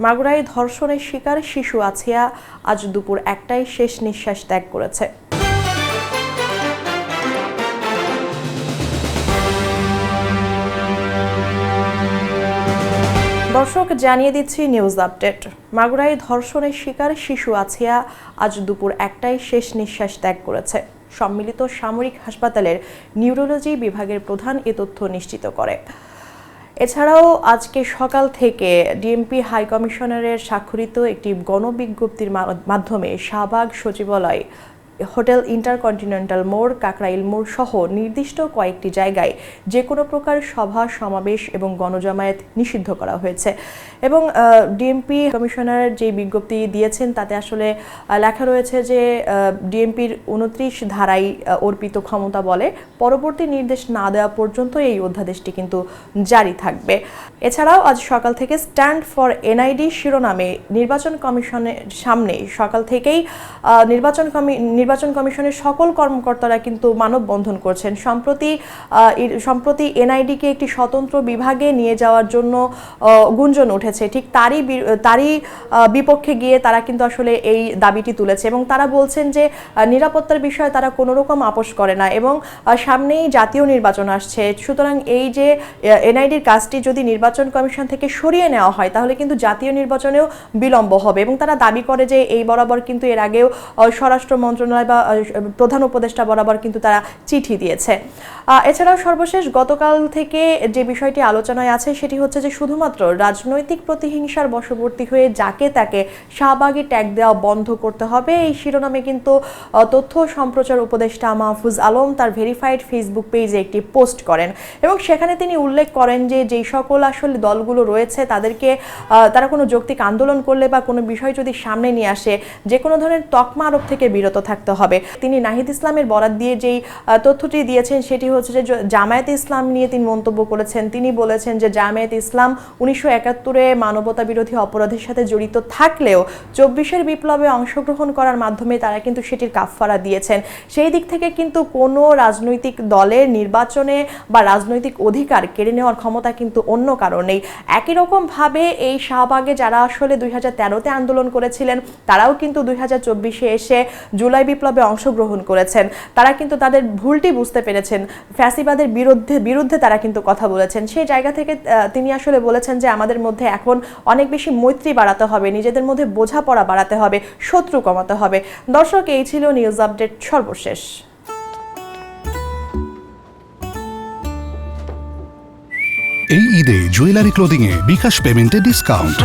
মাগুরায় ধর্ষণের শিকার শিশু আছিয়া আজ দুপুর 1টায় শেষ নিঃশ্বাস ত্যাগ করেছে। দর্শক, জানিয়ে দিচ্ছি নিউজ আপডেট। মাগুরায় ধর্ষণের শিকার শিশু আছিয়া আজ দুপুর 1টায় শেষ নিঃশ্বাস ত্যাগ করেছে। সম্মিলিত সামরিক হাসপাতালের নিউরোলজি বিভাগের প্রধান এ তথ্য নিশ্চিত করে। এছাড়াও আজকে সকাল থেকে ডিএমপি হাই কমিশনারের স্বাক্ষরিত একটি গণবিজ্ঞপ্তির মাধ্যমে শাহবাগ সচিবালয়, হোটেল ইন্টারকন্টিনেন্টাল মোড়, কাকরাইল মোড় সহ নির্দিষ্ট কয়েকটি জায়গায় যে কোনো প্রকার সভা সমাবেশ এবং গণজমায়েত নিষিদ্ধ করা হয়েছে। এবং ডিএমপি কমিশনার যে বিজ্ঞপ্তি দিয়েছেন তাতে আসলে লেখা রয়েছে যে ডিএমপির 29 ধারায় অর্পিত ক্ষমতা বলে পরবর্তী নির্দেশ না দেওয়া পর্যন্ত এই অধ্যাদেশটি কিন্তু জারি থাকবে। এছাড়াও আজ সকাল থেকে স্ট্যান্ড ফর এনআইডি শিরোনামে নির্বাচন কমিশনের সামনে সকাল থেকেই নির্বাচন কমিশনের সকল কর্মকর্তারা কিন্তু মানববন্ধন করছেন। সম্প্রতি এনআইডিকে একটি স্বতন্ত্র বিভাগে নিয়ে যাওয়ার জন্য গুঞ্জন উঠেছে, ঠিক তারই বিপক্ষে গিয়ে তারা কিন্তু আসলে এই দাবিটি তুলেছে এবং তারা বলছেন যে নিরাপত্তার বিষয়ে তারা কোনো রকম আপোষ করে না এবং সামনেই জাতীয় নির্বাচন আসছে, সুতরাং এই যে এনআইডির কাজটি যদি নির্বাচন কমিশন থেকে সরিয়ে নেওয়া হয় তাহলে কিন্তু জাতীয় নির্বাচনেও বিলম্ব হবে। এবং তারা দাবি করে যে এই বরাবর কিন্তু এর আগেও স্বরাষ্ট্র মন্ত্রণালয় বা প্রধান উপদেষ্টা বরাবর কিন্তু তারা চিঠি দিয়েছে। এছাড়াও সর্বশেষ গতকাল থেকে যে বিষয়টি আলোচনায় আছে সেটি হচ্ছে যে শুধুমাত্র রাজনৈতিক প্রতিহিংসার বশবর্তী হয়ে যাকে তাকে শাহবাগে ট্যাগ দেওয়া বন্ধ করতে হবে, এই শিরোনামে কিন্তু তথ্য সম্প্রচার উপদেষ্টা মাহফুজ আলম তার ভেরিফাইড ফেসবুক পেজে একটি পোস্ট করেন এবং সেখানে তিনি উল্লেখ করেন যে যেই সকল আসলে দলগুলো রয়েছে তারা কোনো যৌক্তিক আন্দোলন করলে বা কোনো বিষয় যদি সামনে নিয়ে আসে যে কোনো ধরনের তকমা আরোপ থেকে বিরত থাকতে হবে। তিনি নাহিদ ইসলামের বরাত দিয়ে যেই তথ্যটি দিয়েছেন সেটি হচ্ছে যে জামায়াতে ইসলাম নিয়ে তিনি মন্তব্য করেছেন। তিনি বলেছেন যে জামায়াতে ইসলাম 1971-এ মানবতা বিরোধী অপরাধের সাথে জড়িত থাকলেও 24-এর বিপ্লবে অংশগ্রহণ করার মাধ্যমে তারা কিন্তু সেটির কাফফারা দিয়েছেন। সেই দিক থেকে কিন্তু কোনো রাজনৈতিক দলের নির্বাচনে বা রাজনৈতিক অধিকার কেড়ে নেওয়ার ক্ষমতা কিন্তু অন্য কারো নেই। একই রকমভাবে এই শাহবাগে যারা আসলে 2013-তে আন্দোলন করেছিলেন তারাও কিন্তু 2024-এ এসে জুলাই বিপ্লবে অংশগ্রহণ করেছেন। তারা কিন্তু তাদের ভুলটি বুঝতে পেরেছেন, ফ্যাসিবাদের বিরুদ্ধে তারা কিন্তু কথা বলেছেন। সেই জায়গা থেকে তিনি আসলে বলেছেন যে আমাদের মধ্যে এখন অনেক বেশি মৈত্রী বাড়াতে হবে, নিজেদের মধ্যে বোঝাপড়া বাড়াতে হবে, শত্রু কমাতে হবে। দর্শক, এই ছিল নিউজ আপডেট সর্বশেষ। এই ঈদে জুয়েলারি ক্লোদিং এ বিকাশ পেমেন্টে ডিসকাউন্ট।